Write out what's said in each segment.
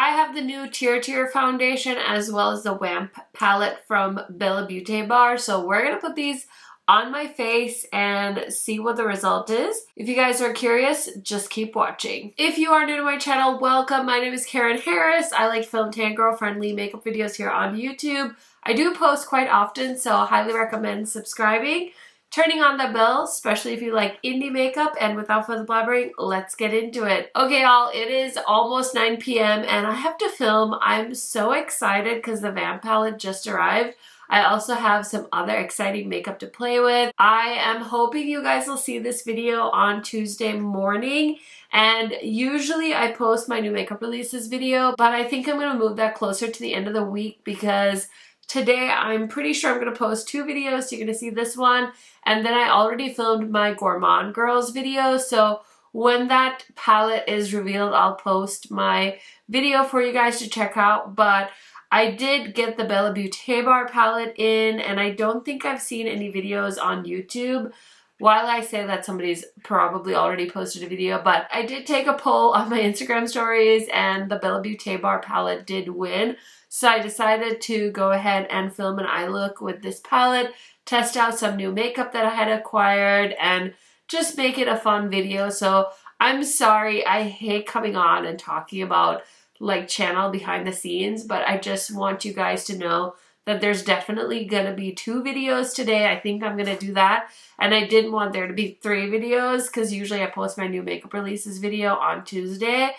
I have the new TIRTIR foundation as well as the Vamp palette from Beaute bar. So we're going to put these on my face and see what the result is. If you guys are curious, just keep watching. If you are new to my channel, welcome. My name is KARENHARRIS. I like film tan girl friendly makeup videos here on YouTube. I do post quite often, so I highly recommend subscribing, turning on the bell, especially if you like indie makeup. And without further blabbering, let's get into it. Okay, y'all, it is almost 9 p.m. and I have to film. I'm so excited because the Vamp palette just arrived. I also have some other exciting makeup to play with. I am hoping you guys will see this video on Tuesday morning. And usually I post my new makeup releases video, but I think I'm going to move that closer to the end of the week because today I'm pretty sure I'm going to post 2 videos. You're going to see this one, and then I already filmed my Gourmand girls video. So when that palette is revealed, I'll post my video for you guys to check out. But I did get the Beaute bar palette in, and I don't think I've seen any videos on YouTube. While I say that, somebody's probably already posted a video, but I did take a poll on my Instagram stories and the Beaute bar palette did win. So I decided to go ahead and film an eye look with this palette, test out some new makeup that I had acquired, and just make it a fun video. So I'm sorry, I hate coming on and talking about like channel behind the scenes, but I just want you guys to know that there's definitely gonna be 2 videos today. I think I'm gonna do that. And I didn't want there to be 3 videos because usually I post my new makeup releases video on Tuesday,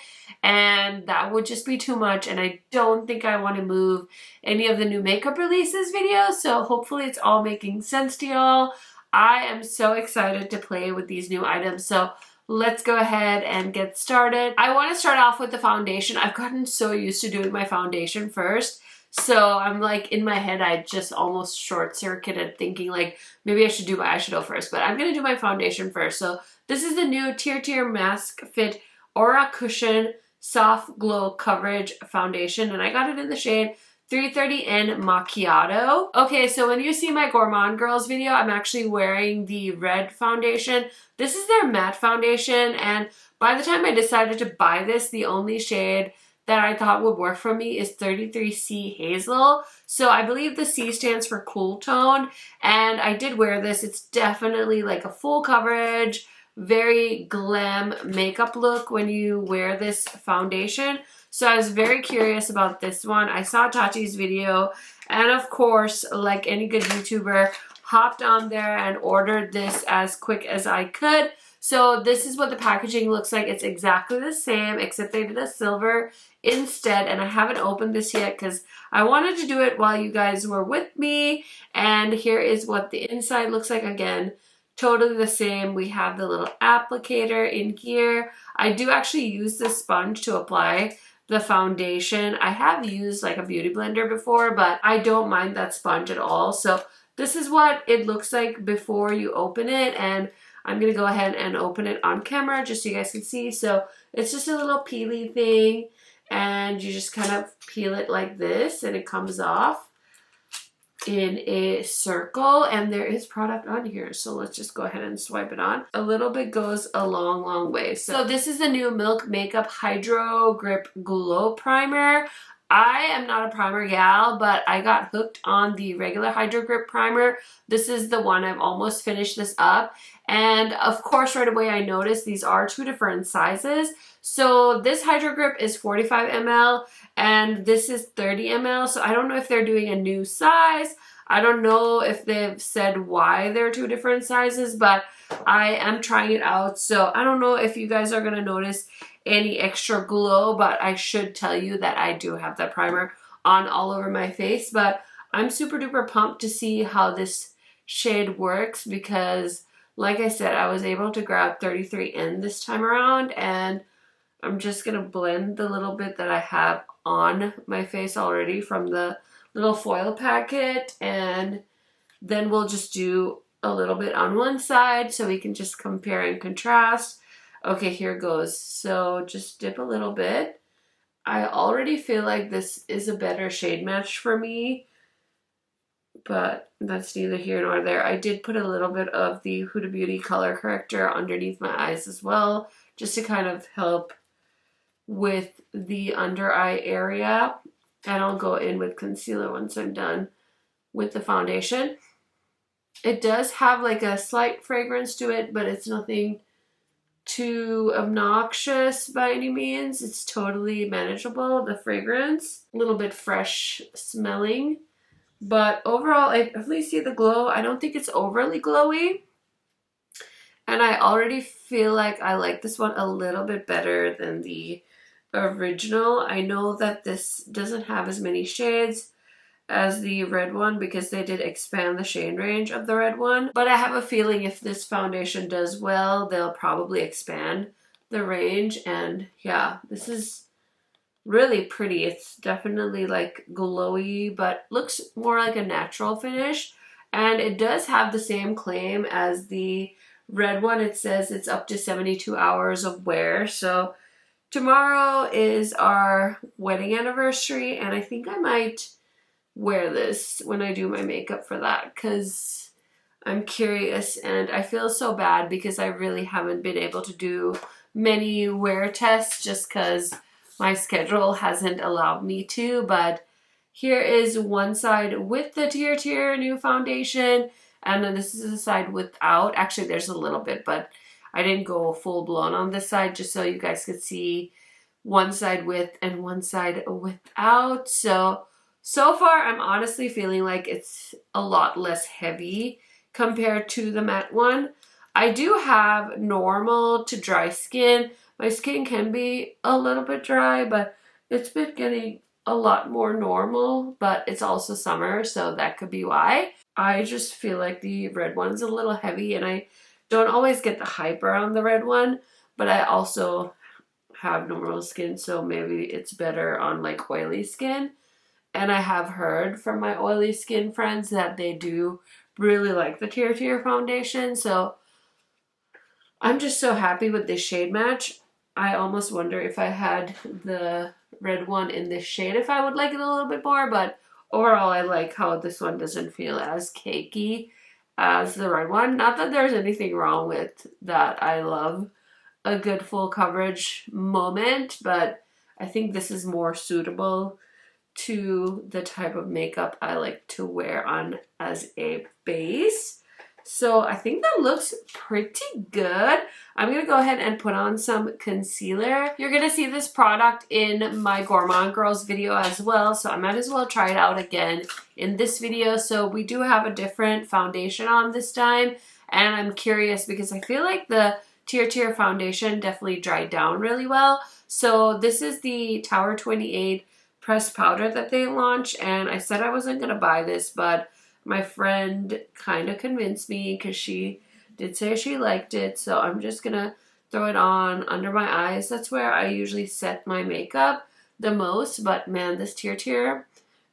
and that would just be too much, and I don't think I want to move any of the new makeup releases videos. So hopefully it's all making sense to y'all. I am so excited to play with these new items. So let's go ahead and get started. I want to start off with the foundation. I've gotten so used to doing my foundation first. So I'm like, in my head, I just almost short-circuited thinking like, maybe I should do my eyeshadow first, but I'm going to do my foundation first. So this is the new TIRTIR Mask Fit Aura Cushion Soft Glow Coverage Foundation, and I got it in the shade 330N Macchiato. Okay, so when you see my Gourmand Girls video, I'm actually wearing the red foundation. This is their matte foundation, and by the time I decided to buy this, the only shade that I thought would work for me is 33C Hazel. So I believe the C stands for cool tone, and I did wear this. It's definitely like a full coverage, very glam makeup look when you wear this foundation. So I was very curious about this one. I saw Tati's video, and of course, like any good YouTuber, hopped on there and ordered this as quick as I could. So this is what the packaging looks like. It's exactly the same, except they did a silver instead, and I haven't opened this yet because I wanted to do it while you guys were with me. And here is what the inside looks like. Again, totally the same. We have the little applicator in here. I do actually use this sponge to apply the foundation. I have used like a beauty blender before, but I don't mind that sponge at all. So this is what it looks like before you open it, and I'm gonna go ahead and open it on camera just so you guys can see. So it's just a little peely thing, and you just kind of peel it like this, and it comes off in a circle, and there is product on here. So let's just go ahead and swipe it on. A little bit goes a long, long way. So this is the new Milk Makeup Hydro Grip Glow Primer. I am not a primer gal, but I got hooked on the regular Hydro Grip primer. This is the one. I've almost finished this up. And of course, right away, I noticed these are 2 different sizes. So this Hydro Grip is 45 ml and this is 30 ml. So I don't know if they're doing a new size. I don't know if they've said why they're 2 different sizes, but I am trying it out. So I don't know if you guys are going to notice any extra glow, but I should tell you that I do have that primer on all over my face. But I'm super duper pumped to see how this shade works because, like I said, I was able to grab 33N this time around, and I'm just going to blend the little bit that I have on my face already from the little foil packet, and then we'll just do a little bit on one side so we can just compare and contrast. Okay, here goes. So just dip a little bit. I already feel like this is a better shade match for me, but that's neither here nor there. I did put a little bit of the Huda Beauty color corrector underneath my eyes as well, just to kind of help with the under eye area, and I'll go in with concealer once I'm done with the foundation. It does have like a slight fragrance to it, but it's nothing too obnoxious by any means. It's totally manageable, the fragrance. A little bit fresh smelling. But overall, I definitely see the glow. I don't think it's overly glowy. And I already feel like I like this one a little bit better than the original. I know that this doesn't have as many shades as the red one because they did expand the shade range of the red one. But I have a feeling if this foundation does well, they'll probably expand the range. And yeah, this is really pretty. It's definitely like glowy, but looks more like a natural finish. And it does have the same claim as the red one. It says it's up to 72 hours of wear. So tomorrow is our wedding anniversary, and I think I might wear this when I do my makeup for that because I'm curious, and I feel so bad because I really haven't been able to do many wear tests just because my schedule hasn't allowed me to. But here is one side with the TIRTIR new foundation, and then this is the side without. Actually, there's a little bit, but I didn't go full blown on this side just so you guys could see one side with and one side without. So far, I'm honestly feeling like it's a lot less heavy compared to the matte one. I do have normal to dry skin. My skin can be a little bit dry, but it's been getting a lot more normal, but it's also summer, so that could be why. I just feel like the red one's a little heavy, and I don't always get the hype around the red one, but I also have normal skin, so maybe it's better on like oily skin. And I have heard from my oily skin friends that they do really like the TIRTIR foundation. So I'm just so happy with this shade match. I almost wonder if I had the red one in this shade, if I would like it a little bit more. But overall, I like how this one doesn't feel as cakey as the red one. Not that there's anything wrong with that. I love a good full coverage moment, but I think this is more suitable to the type of makeup I like to wear on as a base. So I think that looks pretty good. I'm going to go ahead and put on some concealer. You're going to see this product in my Gourmand Girls video as well, so I might as well try it out again in this video. So we do have a different foundation on this time, and I'm curious because I feel like the TIRTIR foundation definitely dried down really well. So this is the Tower 28 pressed powder that they launched, and I said I wasn't going to buy this, but my friend kind of convinced me because she did say she liked it. So I'm just going to throw it on under my eyes. That's where I usually set my makeup the most. But man, this TIRTIR,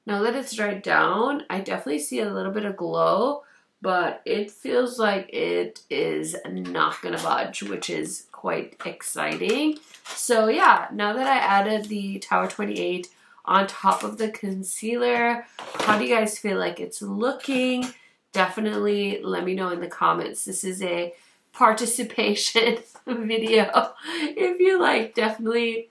now that it's dried down, I definitely see a little bit of glow, but it feels like it is not going to budge, which is quite exciting. So yeah, now that I added the Tower 28 on top of the concealer, how do you guys feel like it's looking? Definitely let me know in the comments. This is a participation video. If you like, definitely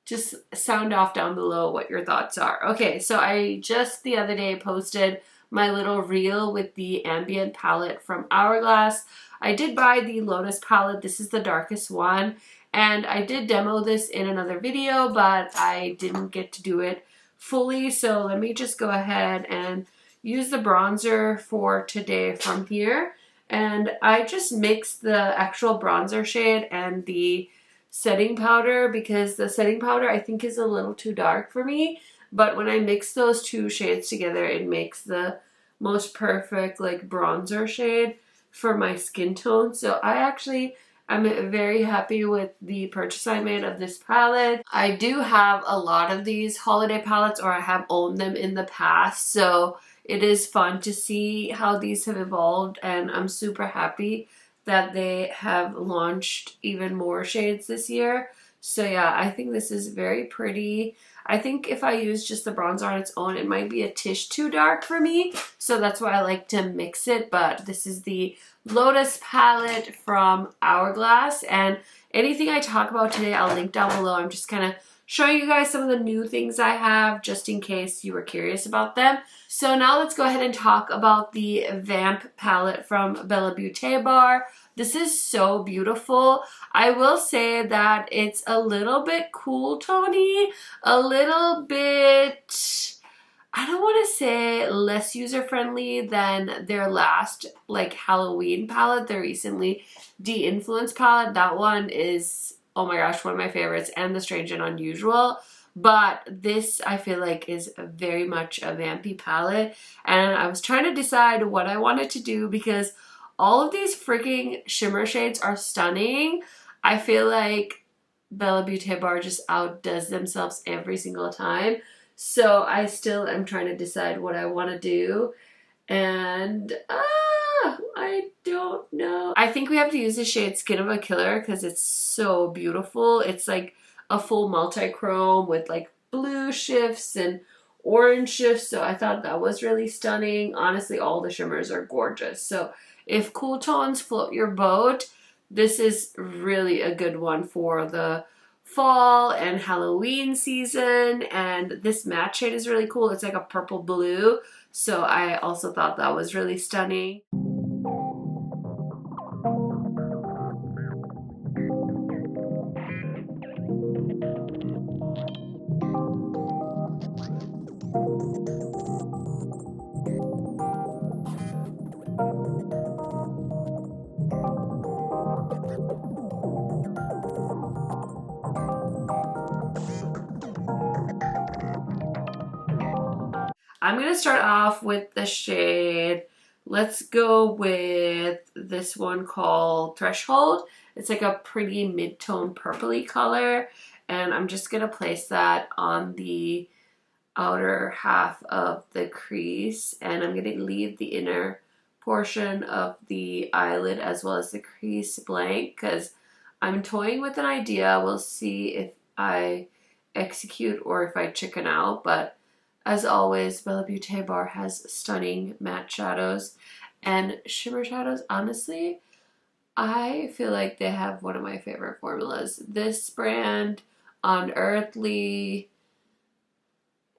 just sound off down below what your thoughts are. Okay, so I just the other day posted my little reel with the ambient palette from Hourglass. I did buy the Lotus palette. This is the darkest one. And I did demo this in another video, but I didn't get to do it fully. So let me just go ahead and use the bronzer for today from here. And I just mixed the actual bronzer shade and the setting powder because the setting powder I think is a little too dark for me. But when I mix those two shades together, it makes the most perfect like bronzer shade for my skin tone. So I'm very happy with the purchase I made of this palette. I do have a lot of these holiday palettes, or I have owned them in the past, so it is fun to see how these have evolved, and I'm super happy that they have launched even more shades this year. So yeah, I think this is very pretty. I think if I use just the bronzer on its own, it might be a tish too dark for me, so that's why I like to mix it. But this is the Lotus palette from Hourglass, and Anything I talk about today, I'll link down below. I'm just kind of showing you guys some of the new things I have just in case you were curious about them. So now let's go ahead and talk about the Vamp palette from Bella Beaute Bar. This is so beautiful. I will say that it's a little bit cool tony, a little bit, I don't want to say less user-friendly than their last like Halloween palette, their recently de-influenced palette. That one is, oh my gosh, one of my favorites, and the Strange and Unusual. But this, I feel like, is very much a vampy palette. And I was trying to decide what I wanted to do because all of these freaking shimmer shades are stunning. I feel like Bella Beaute Bar just outdoes themselves every single time. So I still am trying to decide what I want to do. And I don't know. I think we have to use the shade Skin of a Killer because it's so beautiful. It's like a full multi-chrome with like blue shifts and orange shifts. So I thought that was really stunning. Honestly, all the shimmers are gorgeous. So if cool tones float your boat, this is really a good one for the fall and Halloween season. And this matte shade is really cool. It's like a purple blue. So I also thought that was really stunning. I'm going to start off with the shade, let's go with this one called Threshold. It's like a pretty mid-tone purpley color, and I'm just going to place that on the outer half of the crease, and I'm going to leave the inner portion of the eyelid as well as the crease blank because I'm toying with an idea. We'll see if I execute or if I chicken out, but as always, Bella Beaute Bar has stunning matte shadows and shimmer shadows. Honestly, I feel like they have one of my favorite formulas. This brand, Unearthly,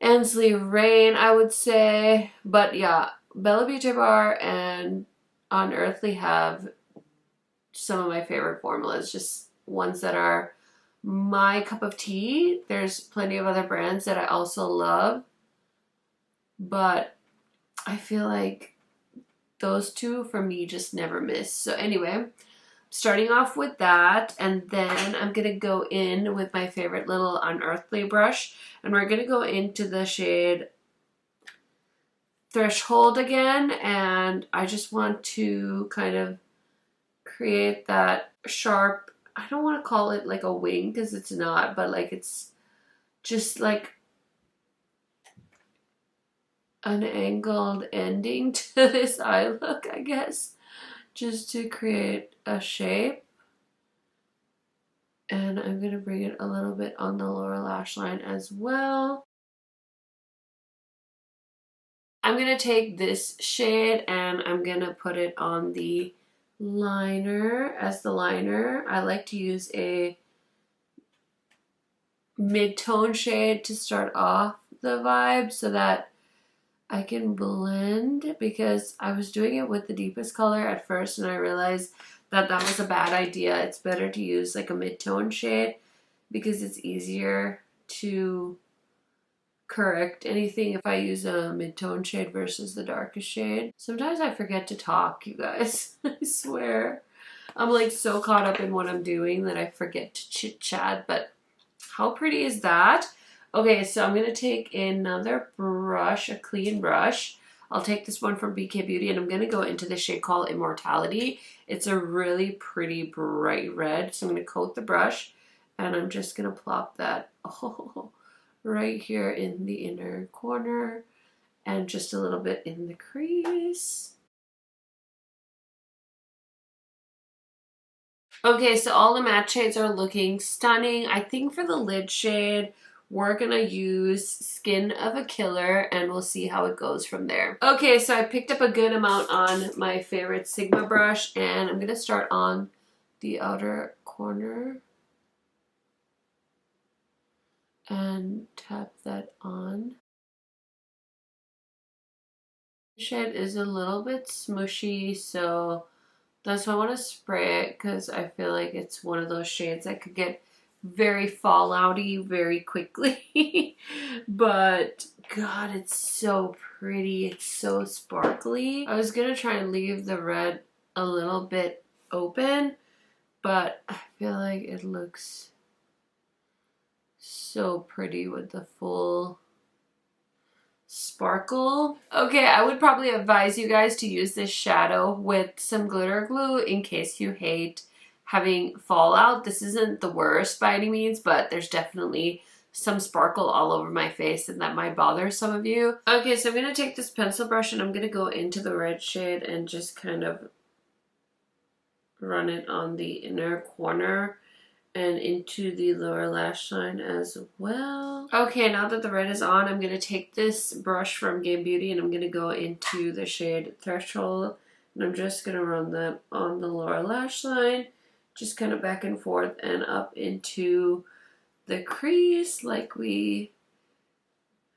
Ensley Rain, I would say. But yeah, Bella Beaute Bar and Unearthly have some of my favorite formulas. Just ones that are my cup of tea. There's plenty of other brands that I also love, but I feel like those two for me just never miss. So anyway, starting off with that, and then I'm going to go in with my favorite little Unearthly brush, and we're going to go into the shade Threshold again, and I just want to kind of create that sharp, I don't want to call it like a wing because it's not, but like it's just like an angled ending to this eye look, I guess, just to create a shape. And I'm going to bring it a little bit on the lower lash line as well. I'm going to take this shade and I'm going to put it on the liner as the liner. I like to use a mid-tone shade to start off the vibe so that I can blend, because I was doing it with the deepest color at first and I realized that that was a bad idea. It's better to use like a mid-tone shade because it's easier to correct anything if I use a mid-tone shade versus the darkest shade. Sometimes I forget to talk, you guys. I swear. I'm like so caught up in what I'm doing that I forget to chit-chat, but how pretty is that? Okay, so I'm going to take another brush, a clean brush. I'll take this one from BK Beauty and I'm going to go into the shade called Immortality. It's a really pretty bright red. So I'm going to coat the brush and I'm just going to plop that right here in the inner corner and just a little bit in the crease. Okay, so all the matte shades are looking stunning. I think for the lid shade, we're gonna use Skin of a Killer and we'll see how it goes from there. Okay, so I picked up a good amount on my favorite Sigma brush and I'm gonna start on the outer corner and tap that on. The shade is a little bit smushy, so that's why I want to spray it, because I feel like it's one of those shades that could get very fallouty very quickly. But God, it's so pretty. It's so sparkly. I was gonna try and leave the red a little bit open, but I feel like it looks so pretty with the full sparkle. Okay, I would probably advise you guys to use this shadow with some glitter glue in case you hate having fallout. This isn't the worst by any means, but there's definitely some sparkle all over my face and that might bother some of you. Okay, so I'm going to take this pencil brush and I'm going to go into the red shade and just kind of run it on the inner corner and into the lower lash line as well. Okay, now that the red is on, I'm going to take this brush from Game Beauty and I'm going to go into the shade Threshold. And I'm just going to run that on the lower lash line, just kind of back and forth and up into the crease like we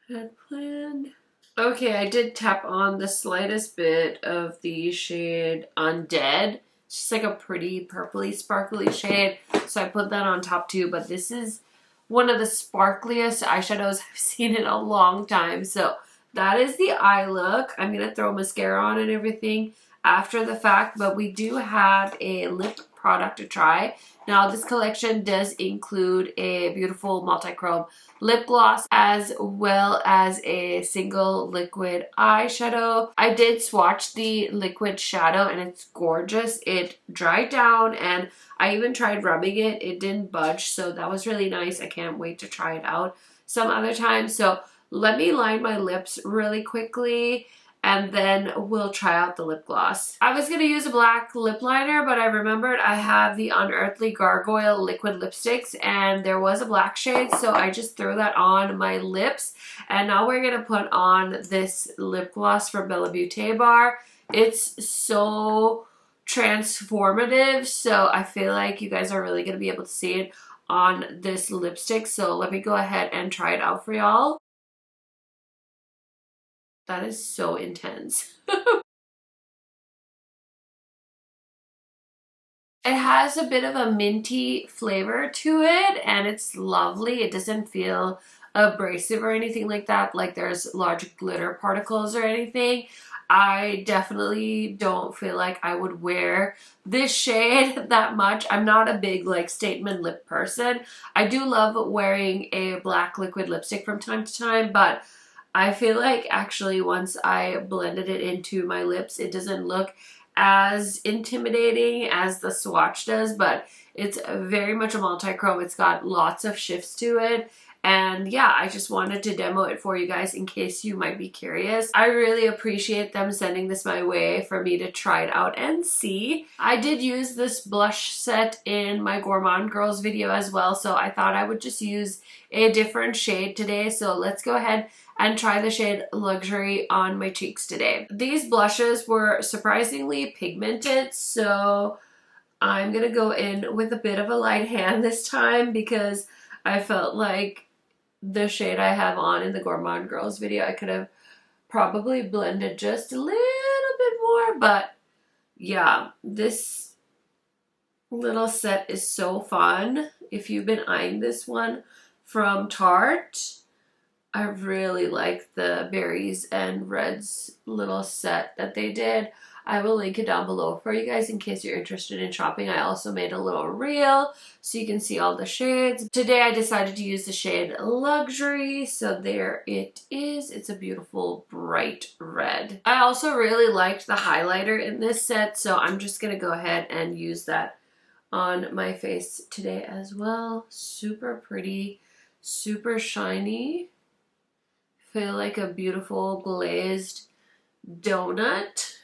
had planned. Okay, I did tap on the slightest bit of the shade Undead. It's just like a pretty purpley sparkly shade, so I put that on top too, but this is one of the sparkliest eyeshadows I've seen in a long time. So that is the eye look. I'm going to throw mascara on and everything after the fact, but we do have a lip product to try. Now this collection does include a beautiful multi-chrome lip gloss as well as a single liquid eyeshadow. I did swatch the liquid shadow and it's gorgeous. It dried down and I even tried rubbing it. It didn't budge, so that was really nice. I can't wait to try it out some other time. So let me line my lips really quickly and then we'll try out the lip gloss. I was going to use a black lip liner, but I remembered I have the Unearthly Gargoyle liquid lipsticks and there was a black shade, so I just threw that on my lips. And now we're going to put on this lip gloss from Beaute Bar. It's so transformative, so I feel like you guys are really going to be able to see it on this lipstick. So let me go ahead and try it out for y'all. That is so intense. It has a bit of a minty flavor to it and it's lovely. It doesn't feel abrasive or anything like that, like there's large glitter particles or anything. I definitely don't feel like I would wear this shade that much. I'm not a big like statement lip person. I do love wearing a black liquid lipstick from time to time, but I feel like actually once I blended it into my lips, it doesn't look as intimidating as the swatch does, but it's very much a multi-chrome. It's got lots of shifts to it. And yeah, I just wanted to demo it for you guys in case you might be curious. I really appreciate them sending this my way for me to try it out and see. I did use this blush set in my Gourmand Girls video as well, so I thought I would just use a different shade today. So let's go ahead and try the shade Luxury on my cheeks today. These blushes were surprisingly pigmented, so I'm gonna go in with a bit of a light hand this time because I felt like the shade I have on in the Gourmand Girls video, I could have probably blended just a little bit more, but yeah, this little set is so fun. If you've been eyeing this one from Tarte, I really like the berries and reds little set that they did. I will link it down below for you guys in case you're interested in shopping. I also made a little reel so you can see all the shades. Today I decided to use the shade Luxury, so there it is. It's a beautiful bright red. I also really liked the highlighter in this set, so I'm just going to go ahead and use that on my face today as well. Super pretty, super shiny. Feel like a beautiful glazed donut.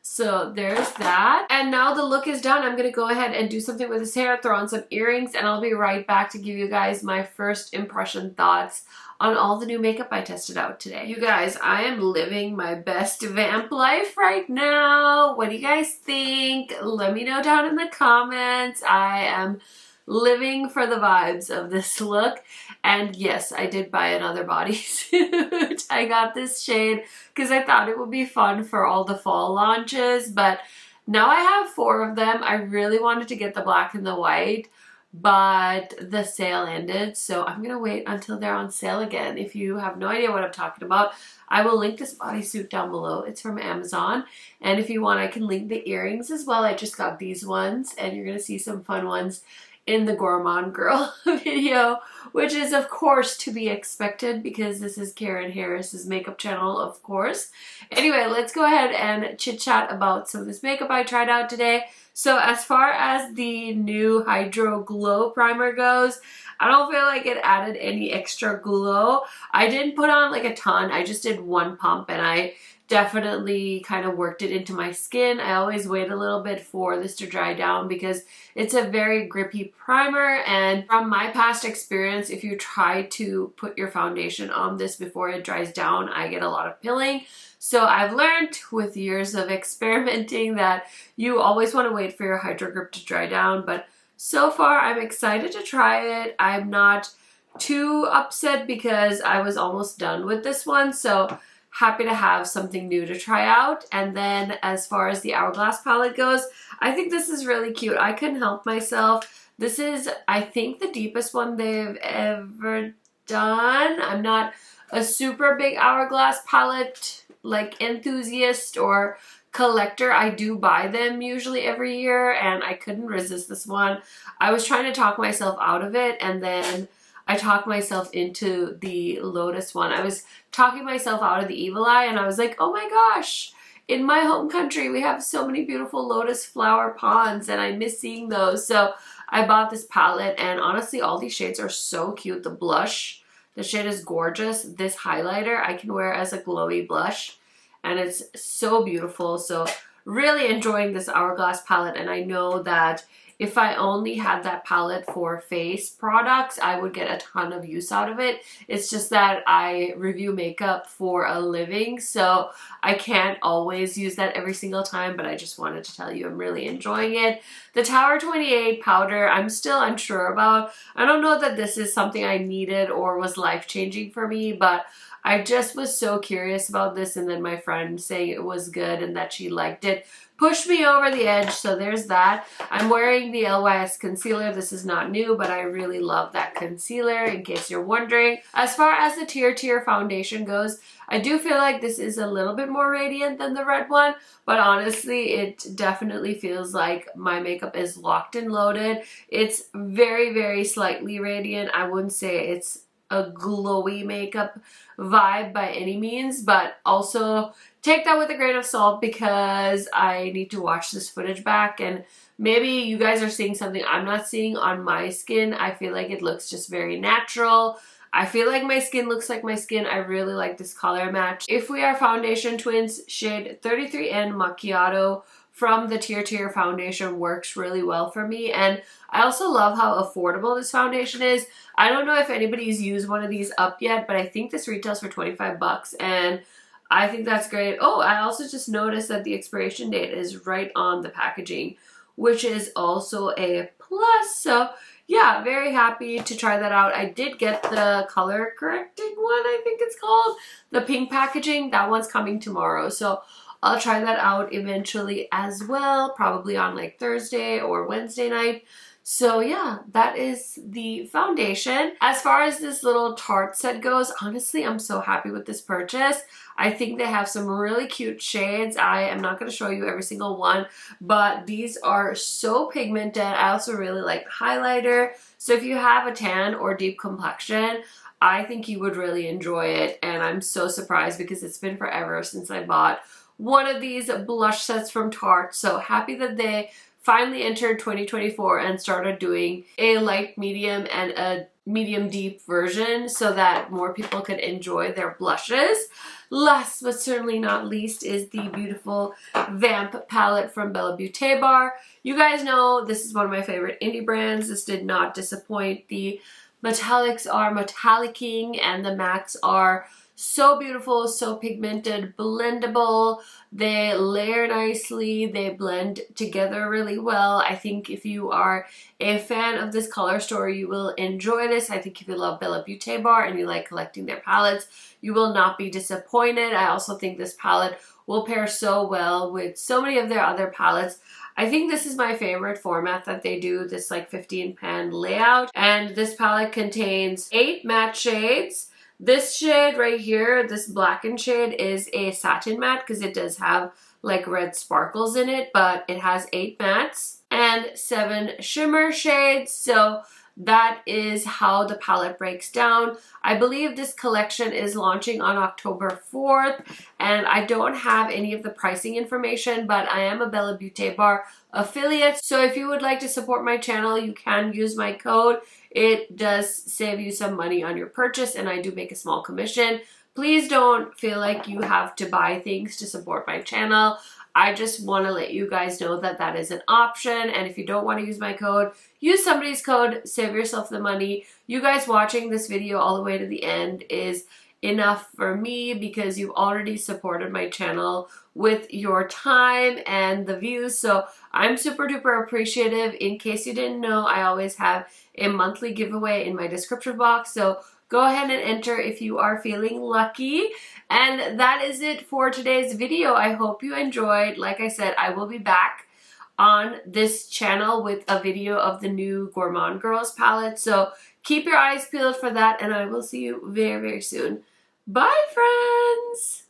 So there's that. And now the look is done. I'm going to go ahead and do something with his hair, throw on some earrings, and I'll be right back to give you guys my first impression thoughts on all the new makeup I tested out today. You guys, I am living my best vamp life right now. What do you guys think? Let me know down in the comments. I am living for the vibes of this look. And yes, I did buy another bodysuit. I got this shade because I thought it would be fun for all the fall launches, but now I have 4 of them. I really wanted to get the black and the white, but the sale ended, so I'm gonna wait until they're on sale again. If you have no idea what I'm talking about, I will link this bodysuit down below. It's from Amazon, and if you want, I can link the earrings as well. I just got these ones, and you're gonna see some fun ones in the Gourmand Girl video, which is of course to be expected because this is KARENHARRIS's makeup channel, of course. Anyway, let's go ahead and chit chat about some of this makeup I tried out today. So as far as the new Hydro Glow Primer goes, I don't feel like it added any extra glow. I didn't put on like a ton. I just did 1 pump and I definitely kind of worked it into my skin. I always wait a little bit for this to dry down because it's a very grippy primer, and from my past experience, if you try to put your foundation on this before it dries down, I get a lot of pilling. So I've learned with years of experimenting that you always want to wait for your Hydro Grip to dry down, but so far I'm excited to try it. I'm not too upset because I was almost done with this one, so happy to have something new to try out. And then as far as the Hourglass palette goes, I think this is really cute. I couldn't help myself. This is, I think, the deepest one they've ever done. I'm not a super big Hourglass palette like enthusiast or collector. I do buy them usually every year, and I couldn't resist this one. I was trying to talk myself out of it, and then I talked myself into the Lotus one. I was talking myself out of the Evil Eye, and I was like, oh my gosh, in my home country we have so many beautiful lotus flower ponds and I miss seeing those. So I bought this palette, and honestly all these shades are so cute. The blush, the shade is gorgeous. This highlighter I can wear as a glowy blush, and it's so beautiful. So really enjoying this Hourglass palette, and I know that if I only had that palette for face products, I would get a ton of use out of it. It's just that I review makeup for a living, so I can't always use that every single time, but I just wanted to tell you I'm really enjoying it. The Tower 28 powder, I'm still unsure about. I don't know that this is something I needed or was life-changing for me, but I just was so curious about this, and then my friend saying it was good and that she liked it pushed me over the edge, so there's that. I'm wearing the LYS concealer. This is not new, but I really love that concealer, in case you're wondering. As far as the TIRTIR foundation goes, I do feel like this is a little bit more radiant than the red one, but honestly, it definitely feels like my makeup is locked and loaded. It's very, very slightly radiant. I wouldn't say it's a glowy makeup vibe by any means, but also take that with a grain of salt because I need to watch this footage back, and maybe you guys are seeing something I'm not seeing on my skin. I feel like it looks just very natural. I feel like my skin looks like my skin. I really like this color match. If We Are Foundation Twins shade 33N Macchiato from the TIRTIR foundation works really well for me, and I also love how affordable this foundation is. I don't know if anybody's used one of these up yet, but I think this retails for 25 bucks, and I think that's great. Oh, I also just noticed that the expiration date is right on the packaging, which is also a plus. So yeah, very happy to try that out. I did get the color correcting one, I think it's called. The pink packaging, that one's coming tomorrow. So I'll try that out eventually as well, probably on like Thursday or Wednesday night. So yeah, that is the foundation. As far as this little Tarte set goes, honestly, I'm so happy with this purchase. I think they have some really cute shades. I am not going to show you every single one, but these are so pigmented. I also really like the highlighter. So if you have a tan or deep complexion, I think you would really enjoy it. And I'm so surprised because it's been forever since I bought one of these blush sets from Tarte. So happy that they finally entered 2024 and started doing a light, medium, and a medium deep version so that more people could enjoy their blushes. Last but certainly not least is the beautiful Vamp palette from Bella Beaute Bar. You guys know this is one of my favorite indie brands. This did not disappoint. The metallics are metallicing and the mattes are so beautiful, so pigmented, blendable. They layer nicely. They blend together really well. I think if you are a fan of this color story, you will enjoy this. I think if you love Bella Beaute Bar and you like collecting their palettes, you will not be disappointed. I also think this palette will pair so well with so many of their other palettes. I think this is my favorite format that they do, this like 15 pan layout. And this palette contains 8 matte shades. This shade right here, this blackened shade, is a satin matte because it does have like red sparkles in it, but it has 8 mattes and 7 shimmer shades. So that is how the palette breaks down. I believe this collection is launching on October 4th, and I don't have any of the pricing information, but I am a Bella Beaute Bar affiliate. So if you would like to support my channel, you can use my code. It does save you some money on your purchase, and I do make a small commission. Please don't feel like you have to buy things to support my channel. I just want to let you guys know that that is an option, and if you don't want to use my code, use somebody's code, save yourself the money. You guys watching this video all the way to the end is enough for me because you've already supported my channel with your time and the views, so I'm super duper appreciative. In case you didn't know, I always have a monthly giveaway in my description box, so go ahead and enter if you are feeling lucky. And that is it for today's video. I hope you enjoyed. Like I said, I will be back on this channel with a video of the new Gourmand Girls palette, so keep your eyes peeled for that, and I will see you very, very soon. Bye, friends!